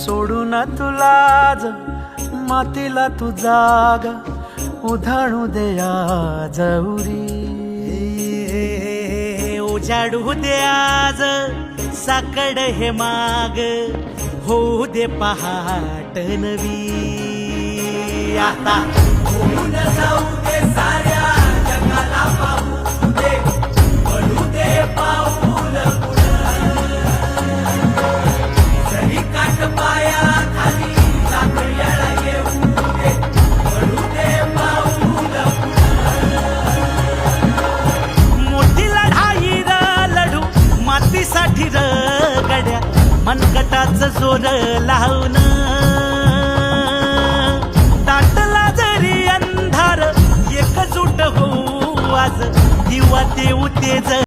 सोडून तुलाज मातीला तू जाग उधाणू दे आज उरी. उजाडू दे आज साकड हे माग होऊ दे पहाट नवी. आता होऊन जाऊ दे साऱ्या जगाला पाहू दे पडू दे पाऊल जरी काट पाया खाली लाकड्याला येऊ दे पडू दे पाऊल. मोठी लढाई र लढू मातीसाठी र गड्या मनगटाच जोर लावून. दाटला जरी अंधार एकजूट होऊ आज दिवा देऊ तेज